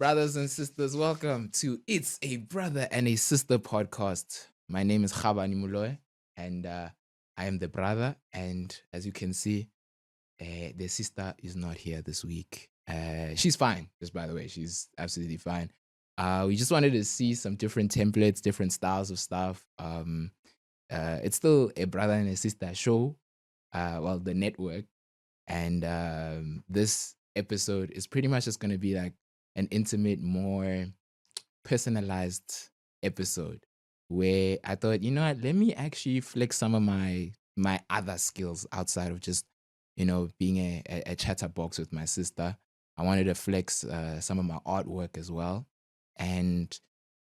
Brothers and sisters, welcome to It's a Brother and a Sister podcast. My name is khabane and I am the brother. And as you can see, the sister is not here this week. She's fine, just by the way, she's absolutely fine. We just wanted to see some different templates, different styles of stuff. It's still a brother and a sister show, the network. And this episode is pretty much just going to be like an intimate, more personalized episode where I thought, you know what, let me actually flex some of my other skills outside of just, being a chatterbox with my sister. I wanted to flex some of my artwork as well. And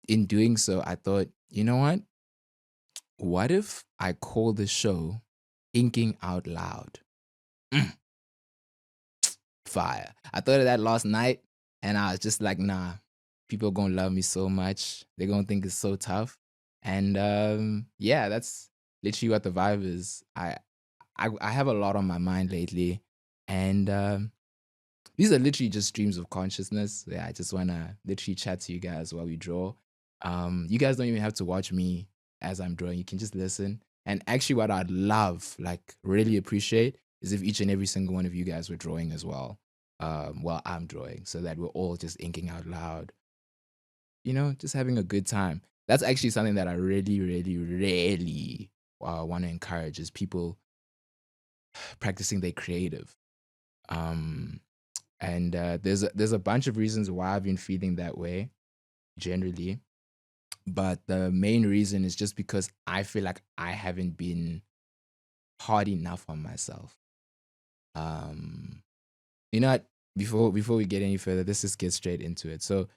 in doing so, I thought, you know what if I call the show Inking Out Loud? Mm, fire. I thought of that last night and I was just like, nah, people gonna love me so much. They're gonna think it's so tough. And yeah, that's literally what the vibe is. I have a lot on my mind lately. And these are literally just streams of consciousness. Yeah, I just wanna literally chat to you guys while we draw. You guys don't even have to watch me as I'm drawing. You can just listen. And actually what I'd love, like really appreciate, is if each and every single one of you guys were drawing as well. While I'm drawing, so that we're all just inking out loud, just having a good time. That's actually something that I really, really, really want to encourage is people practicing their creative. Um, and there's a bunch of reasons why I've been feeling that way generally, but the main reason is just because I feel like I haven't been hard enough on myself. Um, you know what? Before we get any further, let's just get straight into it. So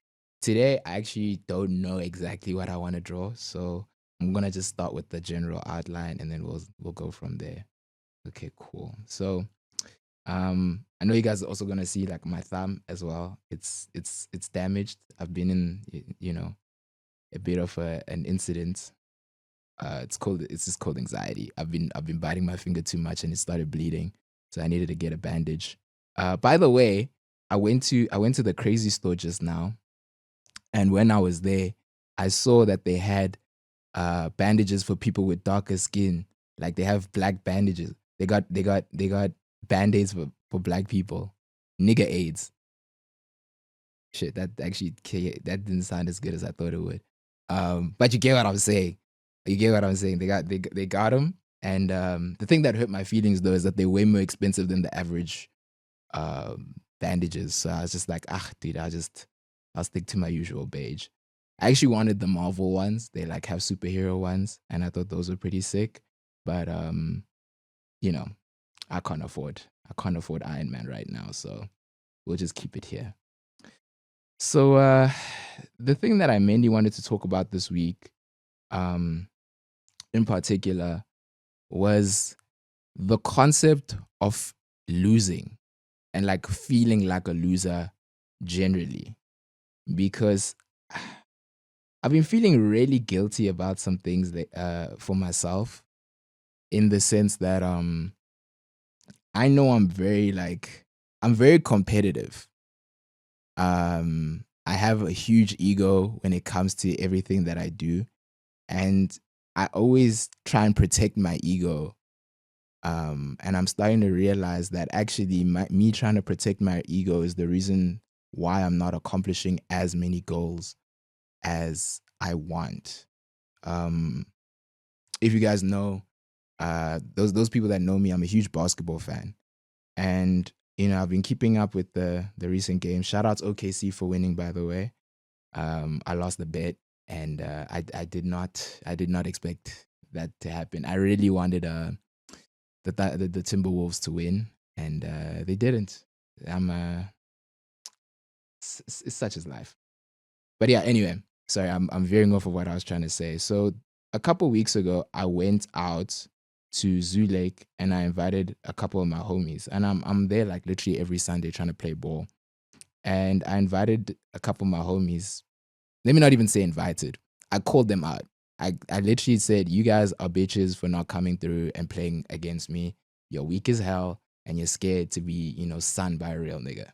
today I actually don't know exactly what I want to draw, so I'm gonna just start with the general outline and then we'll go from there. Okay, cool. So I know you guys are also gonna see like my thumb as well. It's damaged. I've been in a bit of an incident. It's just called anxiety. I've been biting my finger too much and it started bleeding, so I needed to get a bandage. By the way, I went to the crazy store just now, and when I was there, I saw that they had bandages for people with darker skin. Like they have black bandages. They got band-aids for black people. Nigger AIDS. Shit, that didn't sound as good as I thought it would. But you get what I'm saying. You get what I'm saying. They got them, and the thing that hurt my feelings though is that they're way more expensive than the average bandages. So I was just like, ah, dude, I'll stick to my usual beige. I actually wanted the Marvel ones. They like have superhero ones, and I thought those were pretty sick. But you know, I can't afford Iron Man right now, so we'll just keep it here. So the thing that I mainly wanted to talk about this week, um, in particular, was the concept of losing and like feeling like a loser generally. Because I've been feeling really guilty about some things that for myself, in the sense that I know I'm very competitive. I have a huge ego when it comes to everything that I do, and I always try and protect my ego. And I'm starting to realize that actually me trying to protect my ego is the reason why I'm not accomplishing as many goals as I want. Um, if you guys know, those people that know me, I'm a huge basketball fan, and I've been keeping up with the recent games. Shout out to OKC for winning, by the way. I lost the bet, and I did not expect that to happen. I really wanted the Timberwolves to win, and they didn't. I'm it's such as life. But yeah, anyway, sorry, I'm veering off of what I was trying to say. So a couple weeks ago, I went out to Zoo Lake and I invited a couple of my homies, and I'm there like literally every Sunday trying to play ball. And I invited a couple of my homies. Let me not even say invited. I called them out. I literally said, "You guys are bitches for not coming through and playing against me. You're weak as hell, and you're scared to be, sunned by a real nigga,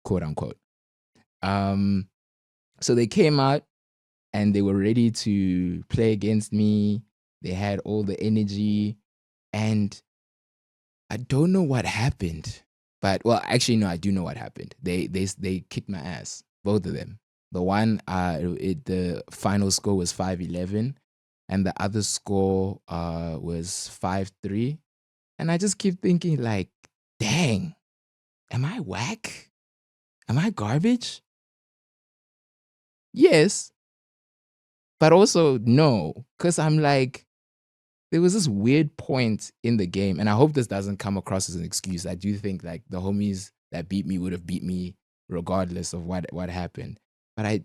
quote unquote." Um, so they came out and they were ready to play against me. They had all the energy, and I don't know what happened. But well, actually, no, I do know what happened. They kicked my ass, both of them. The one, the final score was 5-11, and the other score was 5-3. And I just keep thinking, like, dang, am I whack? Am I garbage? Yes, but also no, because I'm like, there was this weird point in the game, and I hope this doesn't come across as an excuse. I do think like the homies that beat me would have beat me regardless of what happened. But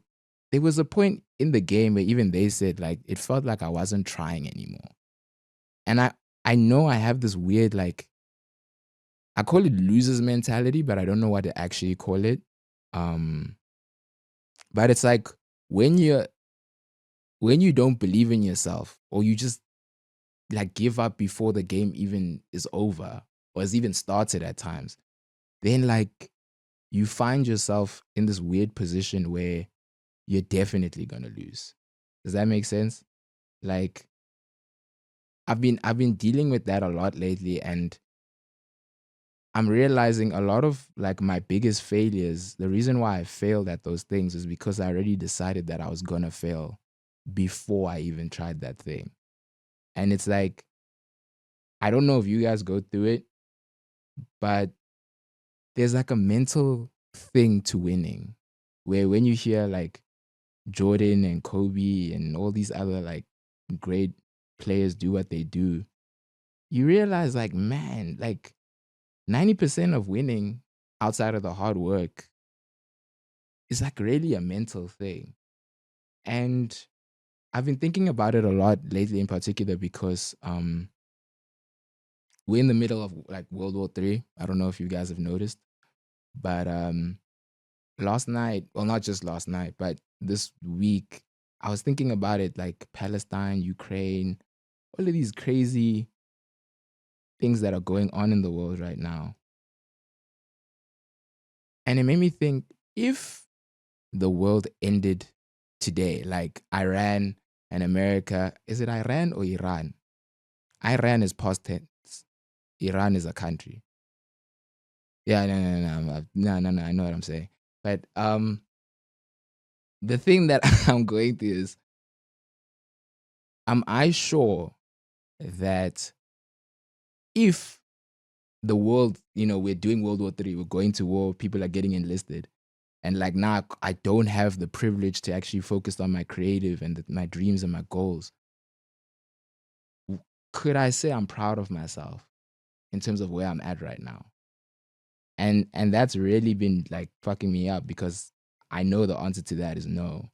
there was a point in the game where even they said like it felt like I wasn't trying anymore. And I know I have this weird like I call it losers mentality, but I don't know what to actually call it. Um, but it's like when you when you don't believe in yourself or you just like give up before the game even is over or has even started at times, then like you find yourself in this weird position where you're definitely gonna lose. Does that make sense? Like I've been dealing with that a lot lately, and I'm realizing a lot of like my biggest failures, the reason why I failed at those things is because I already decided that I was gonna fail before I even tried that thing. And it's like, I don't know if you guys go through it, but there's like a mental thing to winning where when you hear like Jordan and Kobe and all these other like great players do what they do, you realize like, man, like 90% of winning outside of the hard work is like really a mental thing. And I've been thinking about it a lot lately in particular because we're in the middle of like World War III. I don't know if you guys have noticed, but last night, well, not just last night, but this week, I was thinking about it like Palestine, Ukraine, all of these crazy things that are going on in the world right now. And it made me think if the world ended today, like Iran and America, is it Iran or Iran? Iran is past tense. Iran is a country. Yeah, no. I know what I'm saying. But the thing that I'm going through is, am I sure that if the world, we're doing World War III, we're going to war, people are getting enlisted, and like now I don't have the privilege to actually focus on my creative and my dreams and my goals, could I say I'm proud of myself in terms of where I'm at right now? And that's really been like fucking me up because I know the answer to that is no.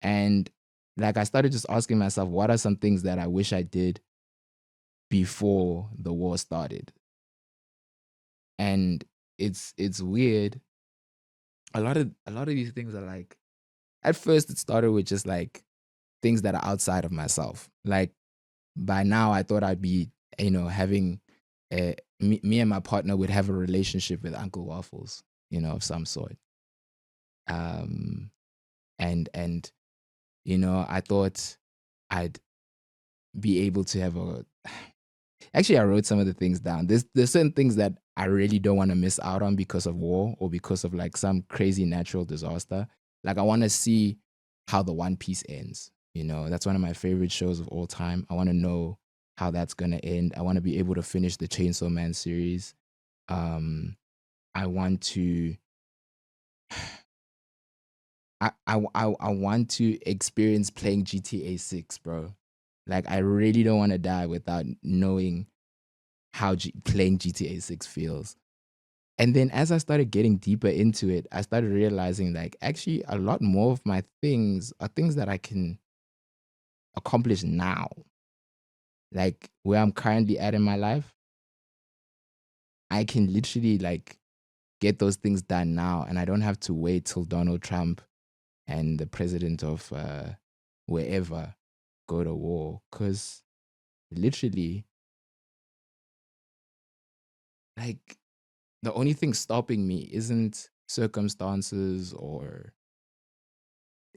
And like I started just asking myself, what are some things that I wish I did before the war started? And it's weird. A lot of these things are like, at first it started with just like things that are outside of myself. Like by now I thought I'd be, having me and my partner would have a relationship with Uncle Waffles, of some sort. Um and I thought I'd be able to have a actually I wrote some of the things down. There's certain things that I really don't want to miss out on because of war or because of like some crazy natural disaster. Like I want to see how the One Piece ends. That's one of my favorite shows of all time. I want to know how that's gonna end. I want to be able to finish the Chainsaw Man series. Um, I want to I want to experience playing GTA 6, bro. Like I really don't want to die without knowing how playing GTA 6 feels. And then as I started getting deeper into it, I started realizing like actually a lot more of my things are things that I can accomplish now. Like where I'm currently at in my life, I can literally like get those things done now and I don't have to wait till Donald Trump and the president of wherever go to war. Cause literally, like the only thing stopping me isn't circumstances or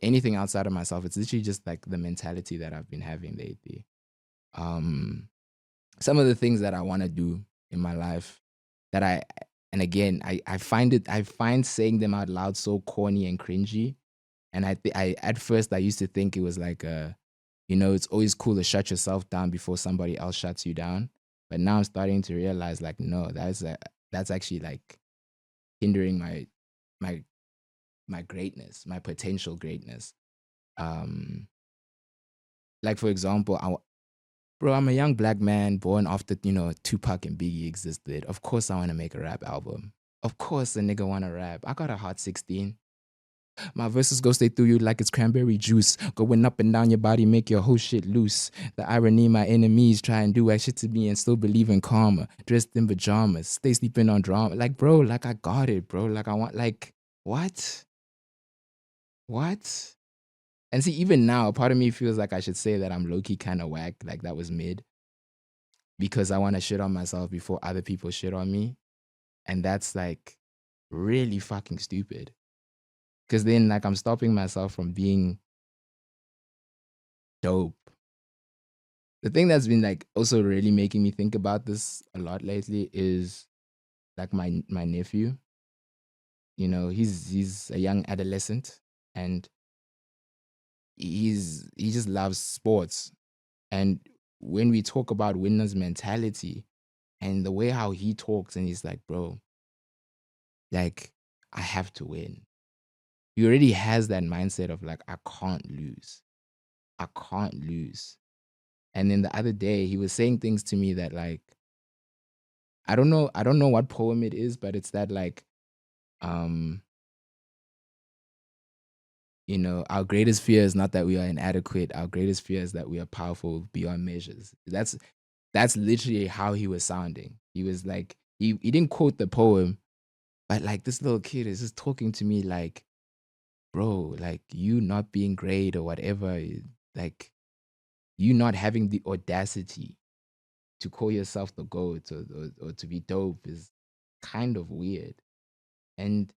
anything outside of myself. It's literally just like the mentality that I've been having lately. Um, some of the things that I want to do in my life that and again, I find saying them out loud so corny and cringy. And I at first I used to think it was like it's always cool to shut yourself down before somebody else shuts you down. But now I'm starting to realize like no, that's actually like hindering my my greatness, my potential greatness. Um, like for example, bro, I'm a young black man born after Tupac and Biggie existed. Of course, I want to make a rap album. Of course, a nigga want to rap. I got a hot 16. My verses go straight through you like it's cranberry juice. Going up and down your body, make your whole shit loose. The irony, my enemies try and do shit to me and still believe in karma. Dressed in pajamas, stay sleeping on drama. Like, bro, like I got it, bro. Like I want, like, what? What? And see, even now, part of me feels like I should say that I'm low key kind of whack. Like that was mid because I want to shit on myself before other people shit on me. And that's like really fucking stupid. Because then, like, I'm stopping myself from being dope. The thing that's been like also really making me think about this a lot lately is like my nephew. He's a young adolescent and he just loves sports. And when we talk about winner's mentality and the way how he talks and he's like, bro, like I have to win. He already has that mindset of like, I can't lose. I can't lose. And then the other day he was saying things to me that like, I don't know what poem it is, but it's that like, um, our greatest fear is not that we are inadequate. Our greatest fear is that we are powerful beyond measures. That's literally how he was sounding. He was like, he didn't quote the poem, but like this little kid is just talking to me like, bro, like you not being great or whatever, like you not having the audacity to call yourself the GOAT or to be dope is kind of weird. And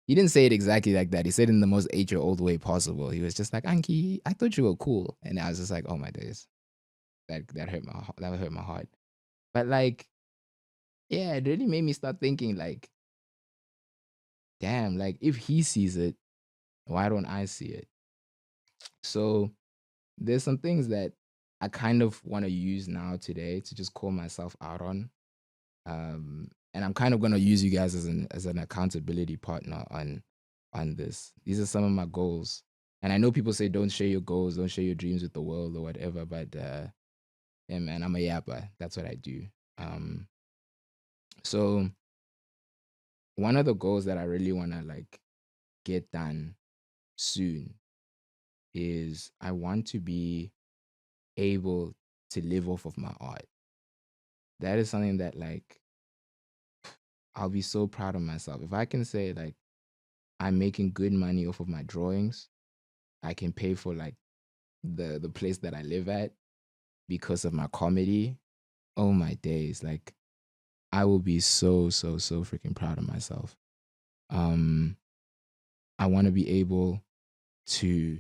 he didn't say it exactly like that. He said it in the most 8-year-old way possible. He was just like, Anki, I thought you were cool. And I was just like, oh my days. That hurt that hurt my heart. But like, yeah, it really made me start thinking like, damn, like if he sees it, why don't I see it? So there's some things that I kind of want to use now today to just call myself out on. And I'm kind of gonna use you guys as an accountability partner on this. These are some of my goals. And I know people say don't share your goals, don't share your dreams with the world or whatever, but yeah, man, I'm a yapper. That's what I do. Um, so one of the goals that I really wanna like get done soon is I want to be able to live off of my art. That is something that like I'll be so proud of myself. If I can say like I'm making good money off of my drawings, I can pay for like the place that I live at because of my comedy. Oh my days. Like I will be so, so, so freaking proud of myself. Um I want to be able to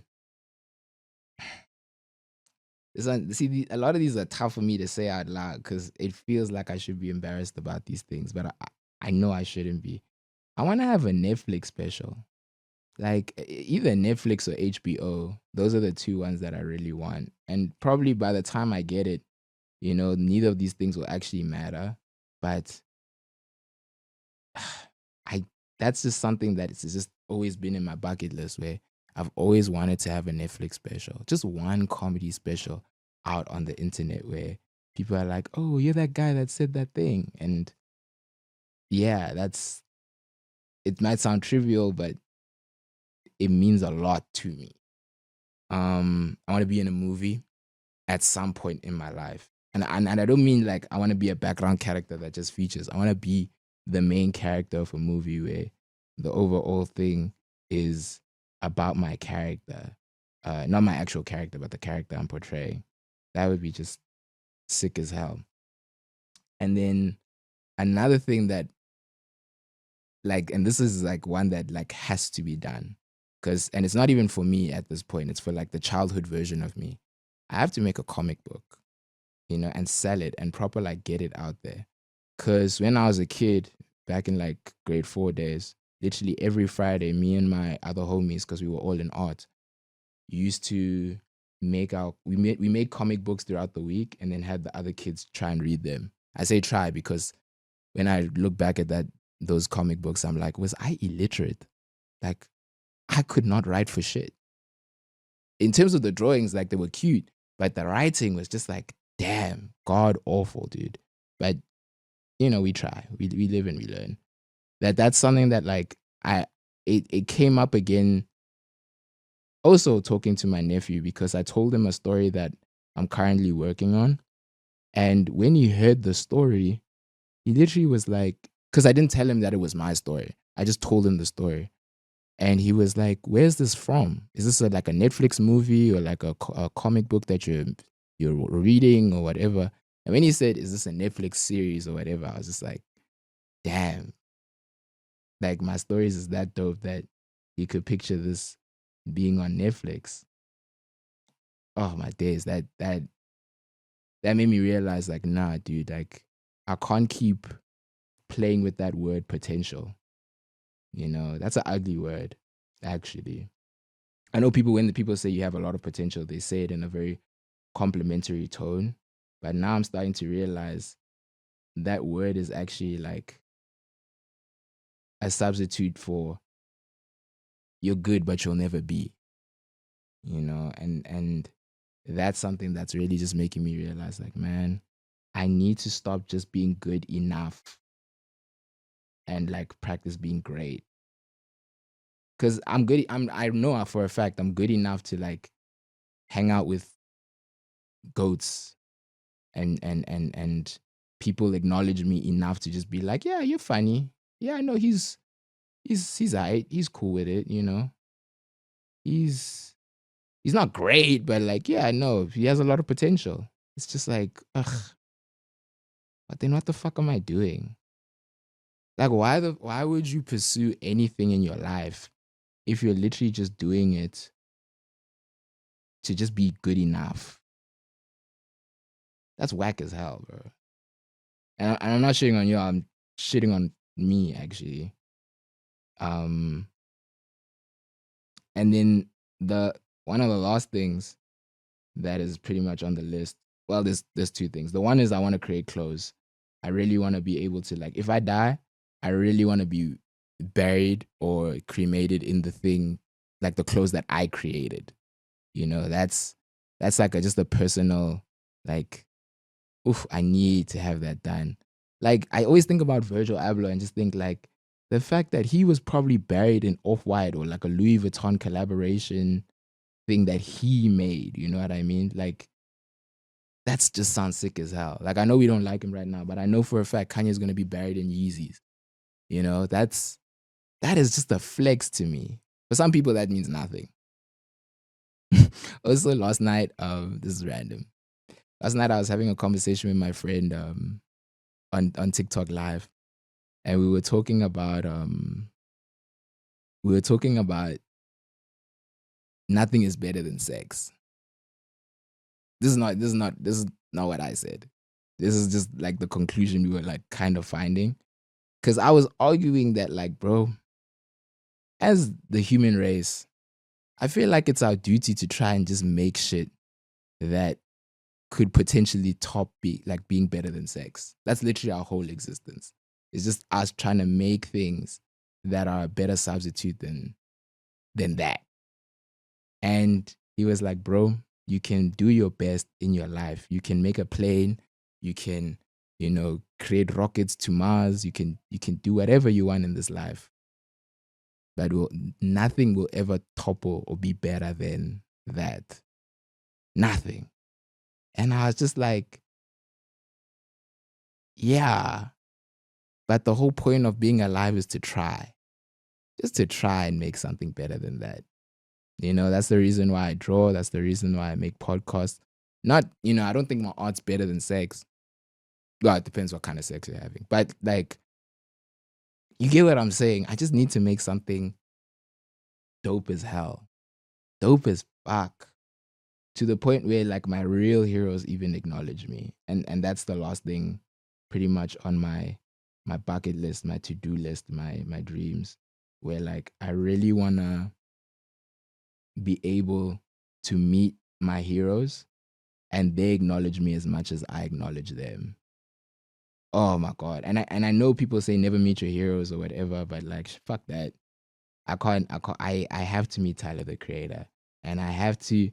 see a lot of these are tough for me to say out loud because it feels like I should be embarrassed about these things, but I know I shouldn't be. I want to have a Netflix special. Like either Netflix or HBO. Those are the two ones that I really want. And probably by the time I get it, neither of these things will actually matter. But I that's just something that it's just always been in my bucket list where I've always wanted to have a Netflix special. Just one comedy special out on the internet where people are like, "Oh, you're that guy that said that thing." And yeah, it might sound trivial, but it means a lot to me. I want to be in a movie at some point in my life. And I don't mean like I want to be a background character that just features. I want to be the main character of a movie where the overall thing is about my character. Not my actual character, but the character I'm portraying. That would be just sick as hell. And then another thing that like, and this is like one that like has to be done. And it's not even for me at this point, it's for like the childhood version of me. I have to make a comic book, and sell it and proper like get it out there. Because when I was a kid, back in like grade 4 days, literally every Friday, me and my other homies, because we were all in art, used to we made comic books throughout the week and then had the other kids try and read them. I say try because when I look back at those comic books, I'm like, was I illiterate? Like, I could not write for shit. In terms of the drawings, like they were cute, but the writing was just like, damn, god awful, dude. But we try. We live and we learn. That's something that like it came up again. Also talking to my nephew because I told him a story that I'm currently working on, and when he heard the story, he literally was like, because I didn't tell him that it was my story. I just told him the story. And he was like, "Where's this from? Is this like a Netflix movie or like a comic book that you're reading or whatever?" And when he said, "Is this a Netflix series or whatever?" I was just like, "Damn!" Like my stories is that dope that you could picture this being on Netflix. Oh my days, that made me realize like, nah, dude, like I can't keep playing with that word potential. That's an ugly word, actually. I know when the people say you have a lot of potential, they say it in a very complimentary tone. But now I'm starting to realize that word is actually like a substitute for you're good, but you'll never be, and that's something that's really just making me realize like, man, I need to stop just being good enough and like practice being great. Cause I know for a fact I'm good enough to like hang out with goats and people acknowledge me enough to just be like, yeah, you're funny. Yeah, I know he's alright. He's cool with it, He's he's not great, but like, yeah, I know he has a lot of potential. It's just like, ugh, but then what the fuck am I doing? Like, why would you pursue anything in your life if you're literally just doing it to just be good enough? That's whack as hell, bro. And I'm not shitting on you. I'm shitting on me actually. Um, and then the one of the last things that is pretty much on the list. Well, there's two things. The one is I want to create clothes. I really want to be able to like if I die, I really want to be buried or cremated in the thing like the clothes that I created. That's like just a personal like oof, I need to have that done. Like I always think about Virgil Abloh and just think like the fact that he was probably buried in Off-White or like a Louis Vuitton collaboration thing that he made, you know what I mean? Like that's just sounds sick as hell. Like I know we don't like him right now, but I know for a fact Kanye's gonna be buried in Yeezys. That is just a flex to me. For some people that means nothing. Also last night, this is random. Last night I was having a conversation with my friend on TikTok live, and we were talking about nothing is better than sex. This is not what I said. This is just like the conclusion we were like kind of finding. Cause I was arguing that like, bro, as the human race, I feel like it's our duty to try and just make shit that could potentially top being better than sex. That's literally our whole existence. It's just us trying to make things that are a better substitute than that. And he was like, bro, you can do your best in your life. You can make a plane. You can, create rockets to Mars. You can do whatever you want in this life. But nothing will ever topple or be better than that. Nothing. And I was just like, yeah. But the whole point of being alive is to try. Just to try and make something better than that. That's the reason why I draw. That's the reason why I make podcasts. Not, I don't think my art's better than sex. Well, it depends what kind of sex you're having. But like, You get what I'm saying? I just need to make something dope as hell, dope as fuck, to the point where like my real heroes even acknowledge me, and that's the last thing, pretty much on my bucket list, my to do list, my dreams, where like I really wanna be able to meet my heroes and they acknowledge me as much as I acknowledge them. Oh my god! And I know people say never meet your heroes or whatever, but like fuck that. I can't. I can't. I have to meet Tyler the Creator, and I have to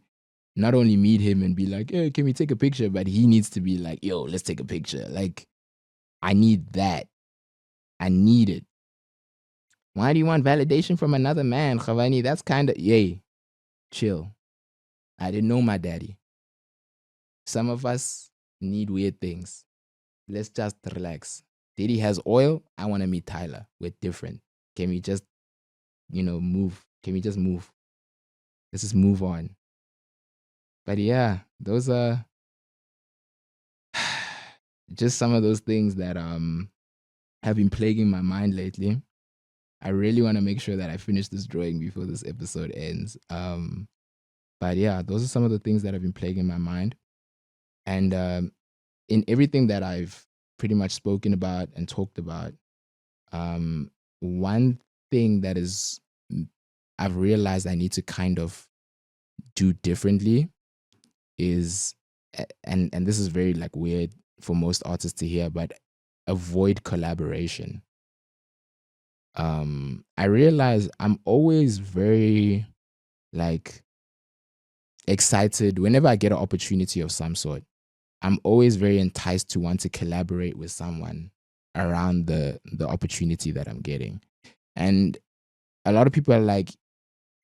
not only meet him and be like, "Hey, can we take a picture?" But he needs to be like, "Yo, let's take a picture." Like I need that. I need it. Why do you want validation from another man, Khavani? That's kind of yay. Chill. I didn't know my daddy. Some of us need weird things. Let's just relax. Diddy has oil. I want to meet Tyler. We're different. Can we just, move? Can we just move? Let's just move on. But yeah, those are just some of those things that have been plaguing my mind lately. I really want to make sure that I finish this drawing before this episode ends. But yeah, those are some of the things that have been plaguing my mind. And in everything that I've pretty much spoken about and talked about, one thing that is I've realized I need to kind of do differently is, and this is very like weird for most artists to hear, but avoid collaboration. I realize I'm always very like excited whenever I get an opportunity of some sort. I'm always very enticed to want to collaborate with someone around the opportunity that I'm getting. And a lot of people are like,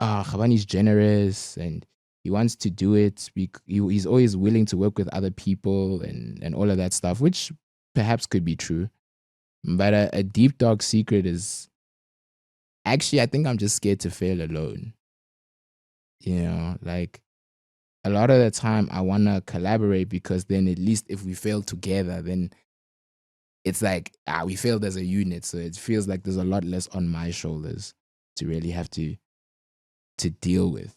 Khabani's generous and he wants to do it. He's always willing to work with other people and all of that stuff, which perhaps could be true. But a deep dark secret is actually, I think I'm just scared to fail alone. Like a lot of the time I want to collaborate because then at least if we fail together, then it's like, we failed as a unit. So it feels like there's a lot less on my shoulders to really have to deal with.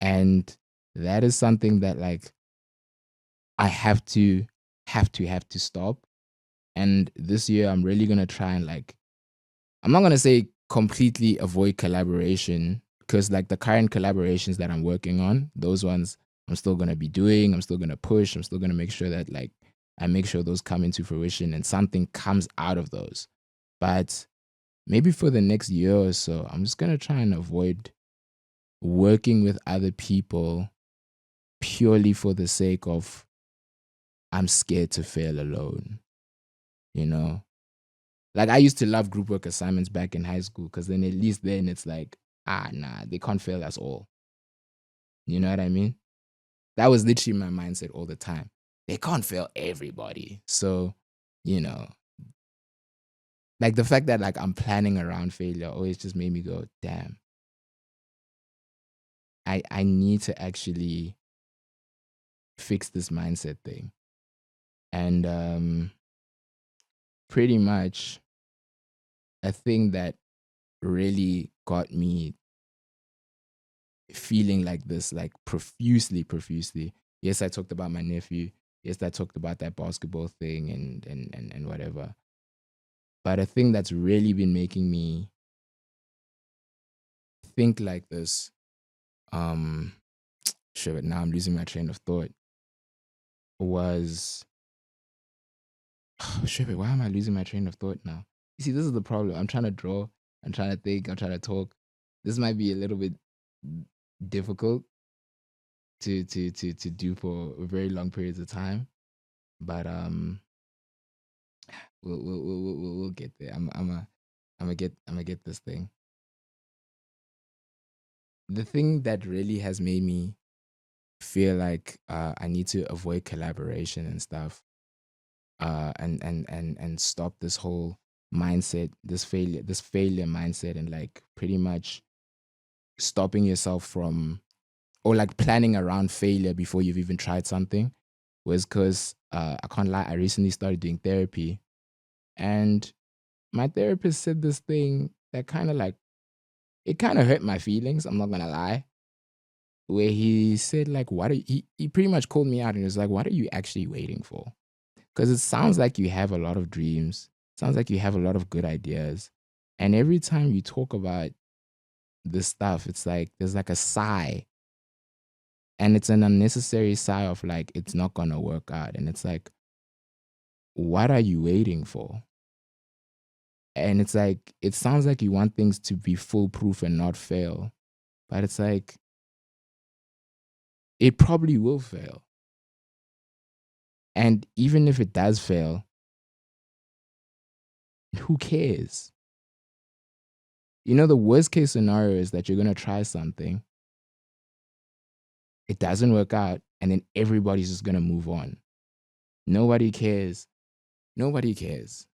And that is something that like I have to stop. And this year I'm really gonna try and like, I'm not gonna say completely avoid collaboration because like the current collaborations that I'm working on, those ones I'm still gonna be doing. I'm still gonna push. I'm still gonna make sure that like I make sure those come into fruition and something comes out of those. But maybe for the next year or so, I'm just gonna try and avoid working with other people purely for the sake of I'm scared to fail alone, you know? Like I used to love group work assignments back in high school because then at least then it's like, nah, they can't fail us all. You know what I mean? That was literally my mindset all the time. They can't fail everybody. So, you know, like the fact that like I'm planning around failure always just made me go, damn, I need to actually fix this mindset thing. And pretty much a thing that really got me feeling like this, like profusely. Yes, I talked about my nephew. Yes, I talked about that basketball thing and whatever. But a thing that's really been making me think like this, um, sure, but now I'm losing my train of thought, was, sure, but why am I losing my train of thought now? You see, this is the problem. I'm trying to draw, I'm trying to think, I'm trying to talk. This might be a little bit difficult to do for very long periods of time, but we'll get there. I'm gonna get this thing. The thing that really has made me feel like I need to avoid collaboration and stuff, and stop this whole mindset, this failure mindset, and like pretty much stopping yourself from, or like planning around failure before you've even tried something, was because I can't lie, I recently started doing therapy, and my therapist said this thing that kind of like it kind of hurt my feelings. I'm not gonna lie. Where he said like, "What are you, he pretty much called me out and he was like, "What are you actually waiting for?" Because it sounds like you have a lot of dreams. Sounds like you have a lot of good ideas, and every time you talk about this stuff, it's like there's like a sigh, and it's an unnecessary sigh of like it's not gonna work out, and it's like, what are you waiting for? And it's like it sounds like you want things to be foolproof and not fail, but it's like it probably will fail. And even if it does fail, who cares? You know, the worst case scenario is that you're going to try something, it doesn't work out, and then everybody's just going to move on. Nobody cares. Nobody cares.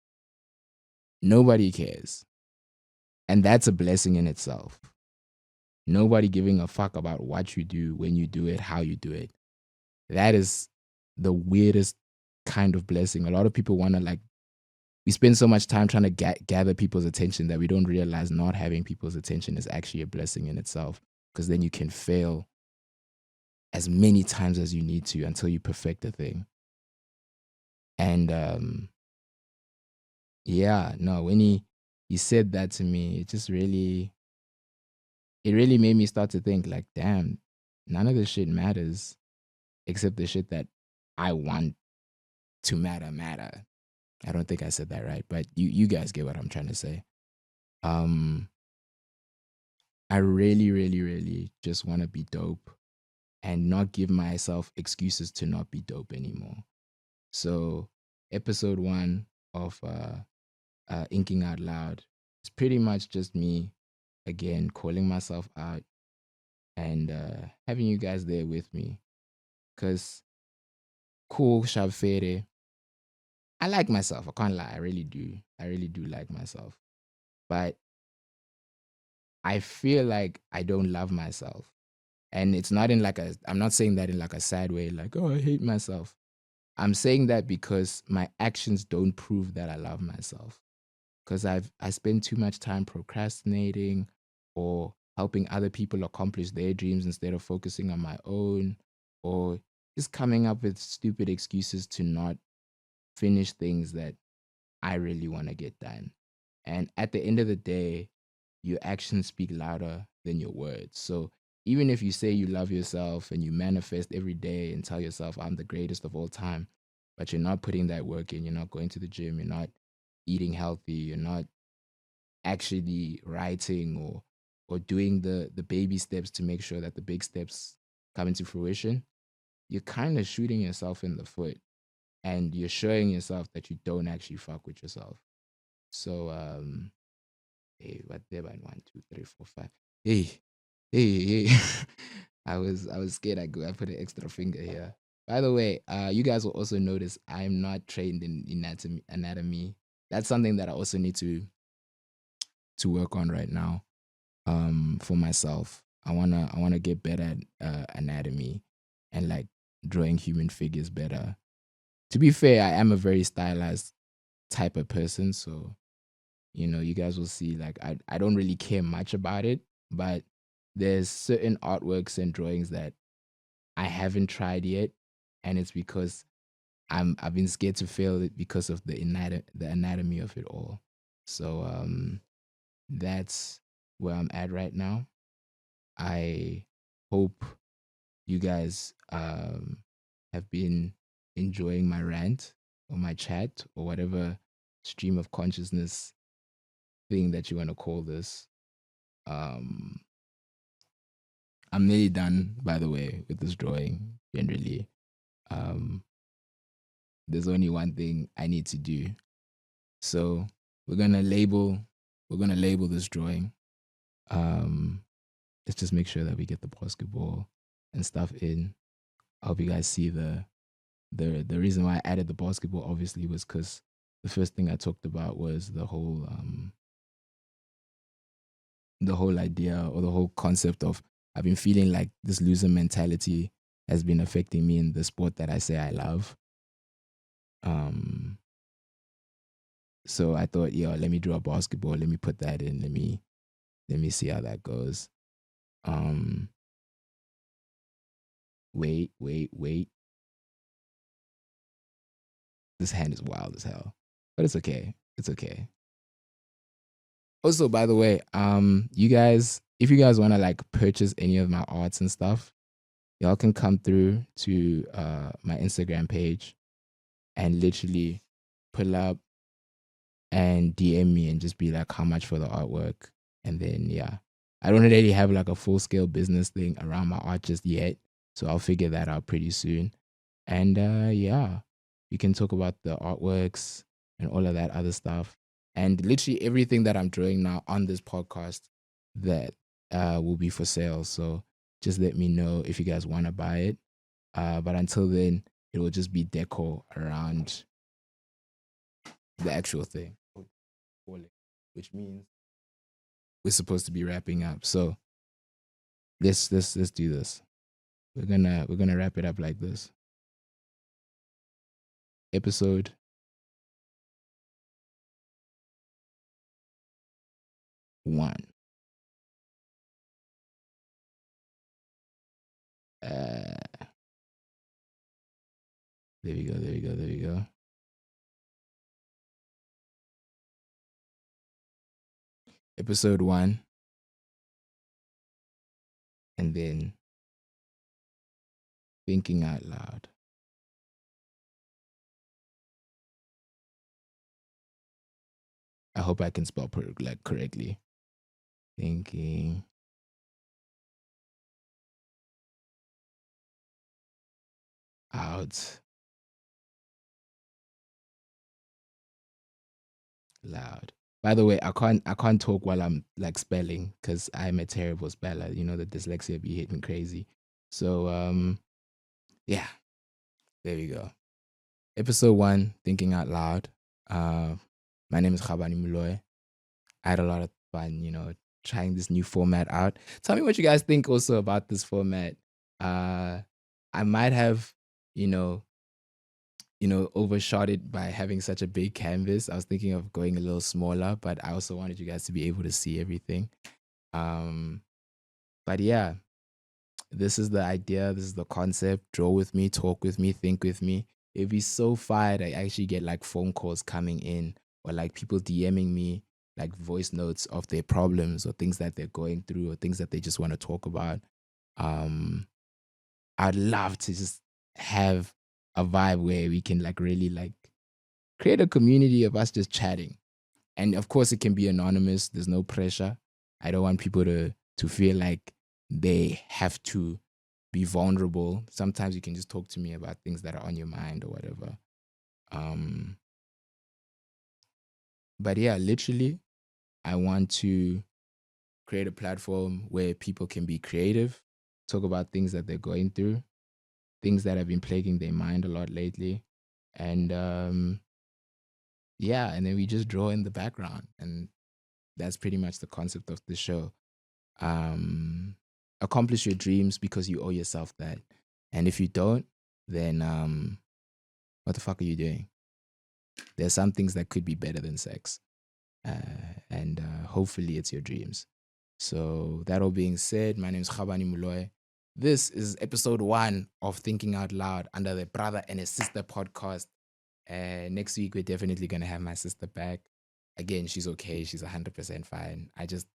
Nobody cares. And that's a blessing in itself. Nobody giving a fuck about what you do, when you do it, how you do it. That is the weirdest kind of blessing. A lot of people want to like, we spend so much time trying to gather people's attention that we don't realize not having people's attention is actually a blessing in itself. Because then you can fail as many times as you need to until you perfect the thing. And yeah, no, when he said that to me, it just really it really made me start to think like, damn, none of this shit matters except the shit that I want to matter. I don't think I said that right, but you guys get what I'm trying to say. Um I really, really, really just want to be dope and not give myself excuses to not be dope anymore. So, episode 1 of Inking Out Loud, it's pretty much just me again calling myself out and having you guys there with me. Because, cool, Shabfere, I like myself. I can't lie. I really do. I really do like myself. But I feel like I don't love myself. And it's not in like I'm not saying that in like a sad way, like, oh, I hate myself. I'm saying that because my actions don't prove that I love myself. Because I spend too much time procrastinating or helping other people accomplish their dreams instead of focusing on my own, or just coming up with stupid excuses to not finish things that I really want to get done. And at the end of the day, your actions speak louder than your words. So even if you say you love yourself and you manifest every day and tell yourself, I'm the greatest of all time, but you're not putting that work in, you're not going to the gym, you're not eating healthy, you're not actually writing or doing the baby steps to make sure that the big steps come into fruition, you're kind of shooting yourself in the foot and you're showing yourself that you don't actually fuck with yourself. So hey, what there by 1, 2, 3, 4, 5. Hey, hey. I was scared I put an extra finger here. By the way, you guys will also notice I'm not trained in anatomy. That's something that I also need to work on right now. For myself. I wanna get better at anatomy and like drawing human figures better. To be fair, I am a very stylized type of person, so you guys will see like I don't really care much about it, but there's certain artworks and drawings that I haven't tried yet, and it's because I've been scared to fail it because of the anatomy of it all. So that's where I'm at right now. I hope you guys have been enjoying my rant or my chat or whatever stream of consciousness thing that you want to call this. Um, I'm nearly done, by the way, with this drawing. Generally, um, there's only one thing I need to do. So we're gonna label this drawing. Um, let's just make sure that we get the basketball and stuff in. I hope you guys see the reason why I added the basketball obviously was because the first thing I talked about was the whole idea or the whole concept of I've been feeling like this loser mentality has been affecting me in the sport that I say I love. Um, So I thought, yo, let me draw a basketball. Let me put that in. Let me see how that goes. Um, wait. This hand is wild as hell, but it's okay. It's okay. Also, by the way, you guys, if you guys want to like purchase any of my arts and stuff, y'all can come through to my Instagram page and literally pull up and DM me and just be like, how much for the artwork? And then, yeah, I don't really have like a full scale business thing around my art just yet. So I'll figure that out pretty soon. And yeah, we can talk about the artworks and all of that other stuff. And literally everything that I'm drawing now on this podcast that will be for sale. So just let me know if you guys want to buy it. But until then, it will just be deco around the actual thing, which means we're supposed to be wrapping up. So let's do this. We're gonna wrap it up like this. Episode 1. There we go. There we go. There we go. Episode 1, and then thinking out loud. I hope I can spell like correctly. Thinking out loud. By the way, I can't talk while I'm like spelling because I'm a terrible speller. You know, the dyslexia be hitting crazy. So yeah, there we go. Episode 1, thinking out loud. My name is khabane. I had a lot of fun, trying this new format out. Tell me what you guys think also about this format. I might have, you know, overshot it by having such a big canvas. I was thinking of going a little smaller, but I also wanted you guys to be able to see everything. But yeah, this is the idea. This is the concept. Draw with me, talk with me, think with me. It'd be so fire to actually get like phone calls coming in or like people DMing me like voice notes of their problems or things that they're going through or things that they just want to talk about. I'd love to just have a vibe where we can like really like create a community of us just chatting. And of course it can be anonymous. There's no pressure. I don't want people to feel like they have to be vulnerable. Sometimes you can just talk to me about things that are on your mind or whatever. But yeah, literally, I want to create a platform where people can be creative, talk about things that they're going through, things that have been plaguing their mind a lot lately. And yeah, and then we just draw in the background. And that's pretty much the concept of the show. Accomplish your dreams because you owe yourself that. And if you don't, then what the fuck are you doing? There's some things that could be better than sex. And hopefully it's your dreams. So that all being said, my name is Khabane Muloy. This is episode 1 of Thinking Out Loud under the Brother and His Sister podcast. Next week, we're definitely going to have my sister back. Again, she's okay. She's 100% fine. I just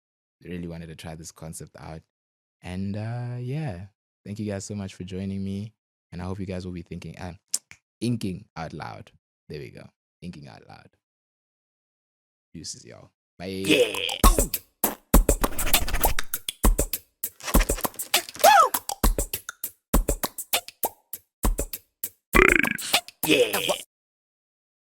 really wanted to try this concept out. And yeah, thank you guys so much for joining me. And I hope you guys will be thinking, inking out loud. There we go. Inking out loud. Deuces, y'all. Bye. Yeah. Yeah.